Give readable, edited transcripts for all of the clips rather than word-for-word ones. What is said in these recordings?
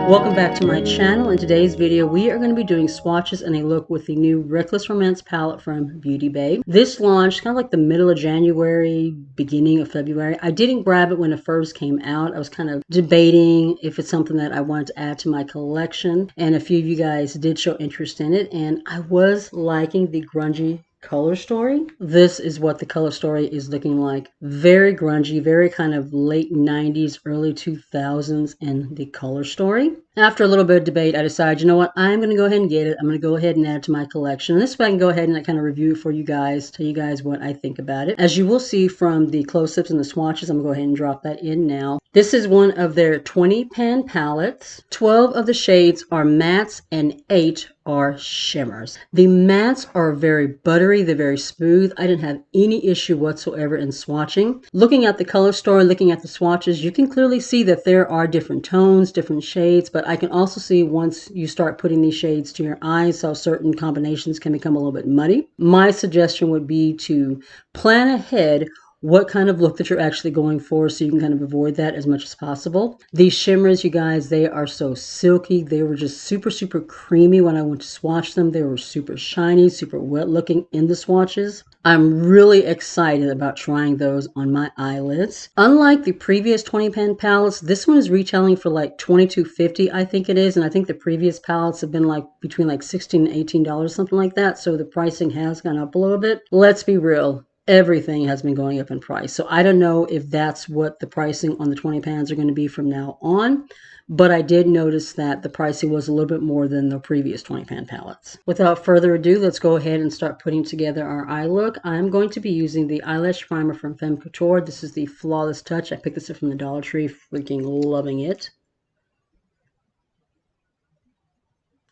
Welcome back to my channel. In today's video, we are going to be doing swatches and a look with the new Reckless Romance palette from Beauty Bay. This launched kind of like the middle of January, beginning of February. I didn't grab it when it first came out. I was kind of debating if it's something that I wanted to add to my collection, and a few of you guys did show interest in it, and I was liking the grungy color story. This is what the color story is looking like. Very grungy, very kind of late 90s, early 2000s in the color story. After a little bit of debate, I decided, you know what, I'm going to go ahead and get it. I'm going to go ahead and add it to my collection. And this way I can go ahead and kind of review it for you guys, tell you guys what I think about it. As you will see from the close-ups and the swatches, I'm going to go ahead and drop that in now. This is one of their 20 pan palettes. 12 of the shades are mattes and 8 are shimmers. The mattes are very buttery, they're very smooth. I didn't have any issue whatsoever in swatching. Looking at the color story, looking at the swatches, you can clearly see that there are different tones, different shades, but I can also see once you start putting these shades to your eyes how certain combinations can become a little bit muddy. My suggestion would be to plan ahead what kind of look that you're actually going for so you can kind of avoid that as much as possible. These shimmers, you guys, they are so silky. They were just super, super creamy when I went to swatch them. They were super shiny, super wet looking in the swatches. I'm really excited about trying those on my eyelids. Unlike the previous 20 pan palettes, this one is retailing for like $22.50, I think it is. And I think the previous palettes have been like between like $16 and $18, something like that. So the pricing has gone up a little bit. Let's be real. Everything has been going up in price. So I don't know if that's what the pricing on the 20 pans are going to be from now on, but I did notice that the pricing was a little bit more than the previous 20 pan palettes. Without further ado, let's go ahead and start putting together our eye look. I'm going to be using the eyelash primer from Femme Couture. This is the Flawless Touch. I picked this up from the Dollar Tree, freaking loving it.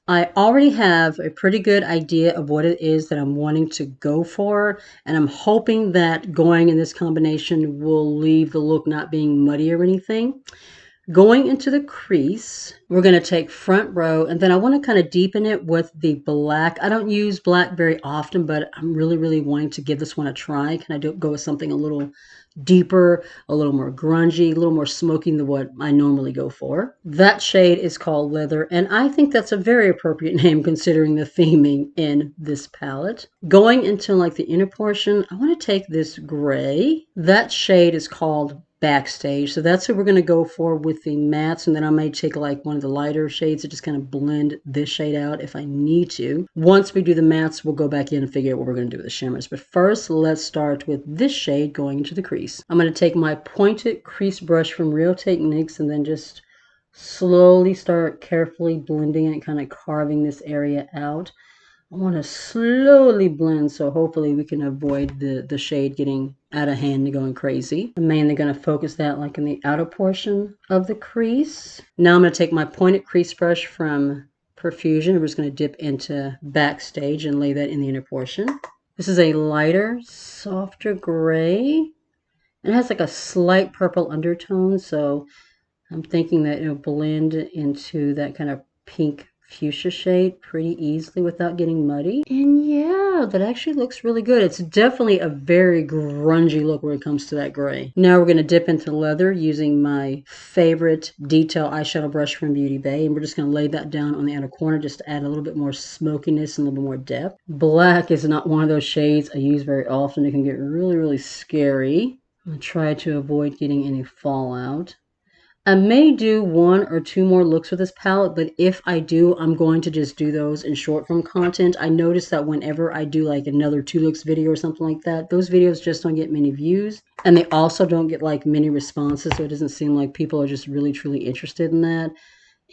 I already have a pretty good idea of what it is that I'm wanting to go for, and I'm hoping that going in this combination will leave the look not being muddy or anything. Going into the crease, we're going to take front row, and then I want to kind of deepen it with the black. I don't use black very often, but I'm really, really wanting to give this one a try. Can I go with something a little deeper, a little more grungy, a little more smoky than what I normally go for? That shade is called Leather, and I think that's a very appropriate name considering the theming in this palette. Going into like the inner portion, I want to take this gray. That shade is called Backstage, so that's what we're going to go for with the mattes, and then I may take like one of the lighter shades to just kind of blend this shade out if I need to. Once we do the mattes, we'll go back in and figure out what we're going to do with the shimmers, but first let's start with this shade going into the crease. I'm going to take my pointed crease brush from Real Techniques and then just slowly start carefully blending it, kind of carving this area out. I want to slowly blend, so hopefully we can avoid the shade getting out of hand and going crazy. I'm mainly going to focus that like in the outer portion of the crease. Now I'm going to take my pointed crease brush from Perfusion. We're just going to dip into Backstage and lay that in the inner portion. This is a lighter, softer gray. It has like a slight purple undertone, so I'm thinking that it'll blend into that kind of pink fuchsia shade pretty easily without getting muddy. And yeah, that actually looks really good. It's definitely a very grungy look when it comes to that gray. Now we're going to dip into leather using my favorite detail eyeshadow brush from Beauty Bay, and we're just going to lay that down on the outer corner just to add a little bit more smokiness and a little bit more depth. Black is not one of those shades I use very often. It can get really, really scary. I'm going to try to avoid getting any fallout. I may do one or two more looks with this palette, but if I do, I'm going to just do those in short form content. I noticed that whenever I do like another 2 looks video or something like that, those videos just don't get many views, and they also don't get like many responses, so it doesn't seem like people are just really truly interested in that.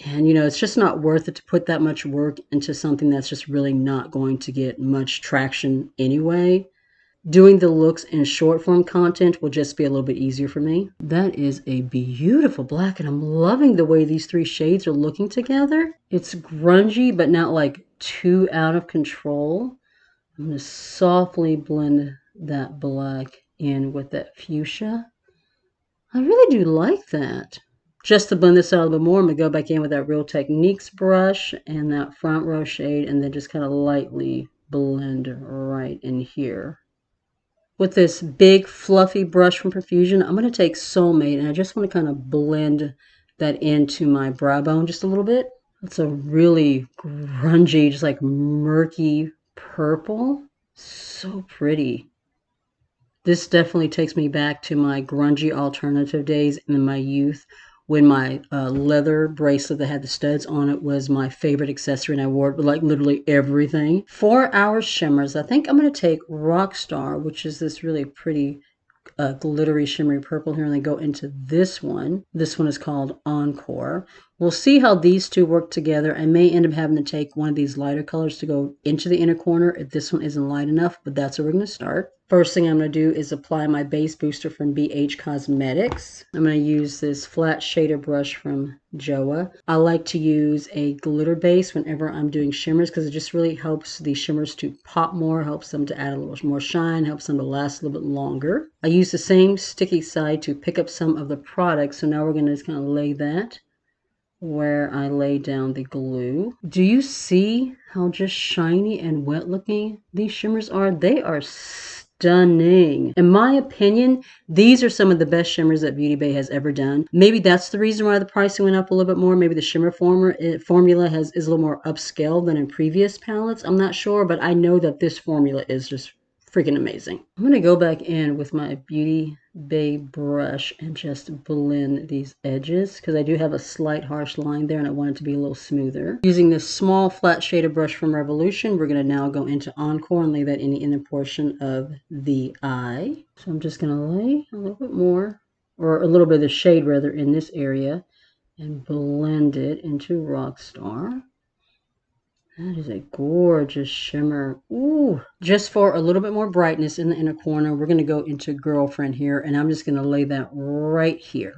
And you know, it's just not worth it to put that much work into something that's just really not going to get much traction anyway. Doing the looks in short form content will just be a little bit easier for me. That is a beautiful black, and I'm loving the way these 3 shades are looking together. It's grungy, but not like too out of control. I'm going to softly blend that black in with that fuchsia. I really do like that. Just to blend this out a little bit more, I'm going to go back in with that Real Techniques brush and that front row shade, and then just kind of lightly blend right in here. With this big fluffy brush from Perfusion, I'm going to take Soulmate, and I just want to kind of blend that into my brow bone just a little bit. It's a really grungy, just like murky purple. So pretty. This definitely takes me back to my grungy alternative days in my youth when my leather bracelet that had the studs on it was my favorite accessory, and I wore it with like literally everything. 4 Hour shimmers. I think I'm going to take Rockstar, which is this really pretty glittery shimmery purple here, and then go into this one. This one is called Encore. We'll see how these two work together. I may end up having to take one of these lighter colors to go into the inner corner if this one isn't light enough, but that's where we're going to start. First thing I'm going to do is apply my base booster from BH Cosmetics. I'm going to use this flat shader brush from Joa. I like to use a glitter base whenever I'm doing shimmers because it just really helps the shimmers to pop more, helps them to add a little more shine, helps them to last a little bit longer. I use the same sticky side to pick up some of the product, so now we're going to just kind of lay that where I lay down the glue. Do you see how just shiny and wet looking these shimmers are? They are stunning. In my opinion, these are some of the best shimmers that Beauty Bay has ever done. Maybe that's the reason why the pricing went up a little bit more. Maybe the shimmer formula is a little more upscale than in previous palettes. I'm not sure, but I know that this formula is just freaking amazing. I'm going to go back in with my Beauty Bay brush and just blend these edges because I do have a slight harsh line there and I want it to be a little smoother. Using this small flat shader brush from Revolution, we're going to now go into Encore and lay that in the inner portion of the eye. So I'm just going to lay a little bit more, or a little bit of the shade rather, in this area and blend it into Rockstar. That is a gorgeous shimmer. Ooh. Just for a little bit more brightness in the inner corner, we're going to go into Girlfriend here, and I'm just going to lay that right here.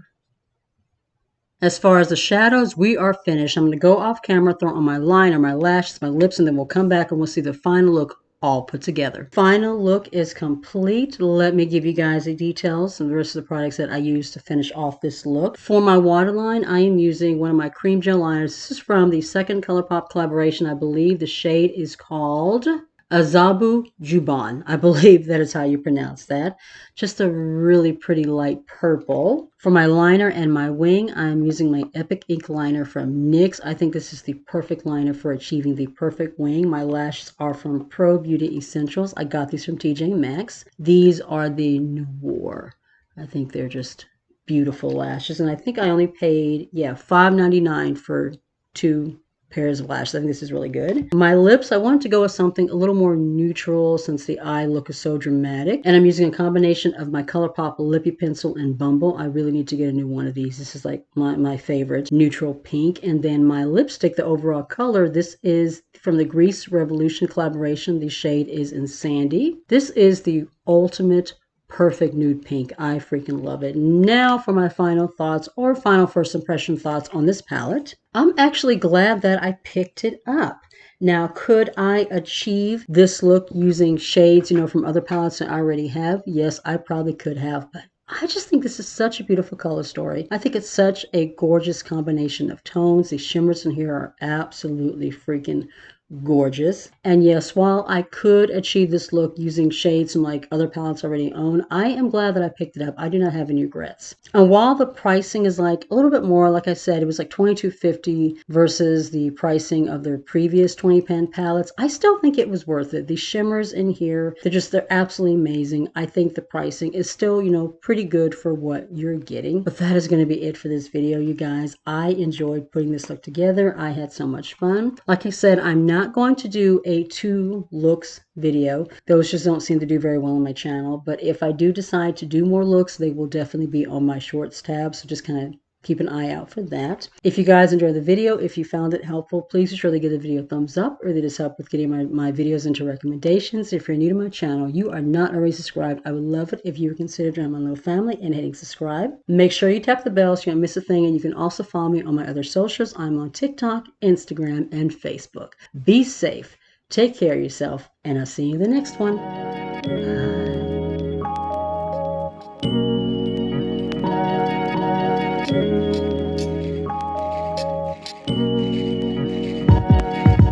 As far as the shadows, we are finished. I'm going to go off camera, throw on my liner, my lashes, my lips, and then we'll come back and we'll see the final look all put together. Final look is complete. Let me give you guys the details and the rest of the products that I use to finish off this look. For my waterline, I am using one of my cream gel liners. This is from the second Colourpop collaboration. I believe the shade is called Azubu Juban. I believe that is how you pronounce that. Just a really pretty light purple. For my liner and my wing, I'm using my Epic Ink Liner from NYX. I think this is the perfect liner for achieving the perfect wing. My lashes are from Pro Beauty Essentials. I got these from TJ Maxx. These are the Noir. I think they're just beautiful lashes. And I think I only paid, $5.99 for 2 pairs of lashes. I think this is really good. My lips, I wanted to go with something a little more neutral since the eye look is so dramatic. And I'm using a combination of my Colourpop Lippie pencil and Bumble. I really need to get a new one of these. This is like my favorite, neutral pink. And then my lipstick, the overall color, this is from the Grease Revolution collaboration. The shade is in Sandy. This is the ultimate perfect nude pink. I freaking love it. Now for my final thoughts, or final first impression thoughts on this palette. I'm actually glad that I picked it up. Now, could I achieve this look using shades, from other palettes that I already have? Yes, I probably could have, but I just think this is such a beautiful color story. I think it's such a gorgeous combination of tones. The shimmers in here are absolutely freaking gorgeous. And yes, while I could achieve this look using shades from like other palettes I already own, I am glad that I picked it up. I do not have any regrets. And while the pricing is like a little bit more, like I said, it was like $22.50 versus the pricing of their previous 20-pan palettes, I still think it was worth it. The shimmers in here, they're absolutely amazing. I think the pricing is still, pretty good for what you're getting. But that is going to be it for this video, you guys. I enjoyed putting this look together. I had so much fun. Like I said, I'm not going to do a 2 looks video. Those just don't seem to do very well on my channel. But if I do decide to do more looks, they will definitely be on my shorts tab. So just kind of keep an eye out for that. If you guys enjoyed the video, if you found it helpful, please be sure to give the video a thumbs up, or that just help with getting my videos into recommendations. If you're new to my channel, you are not already subscribed, I would love it if you would consider joining my little family and hitting subscribe. Make sure you tap the bell so you don't miss a thing, and you can also follow me on my other socials. I'm on TikTok, Instagram, and Facebook. Be safe, take care of yourself, and I'll see you in the next one.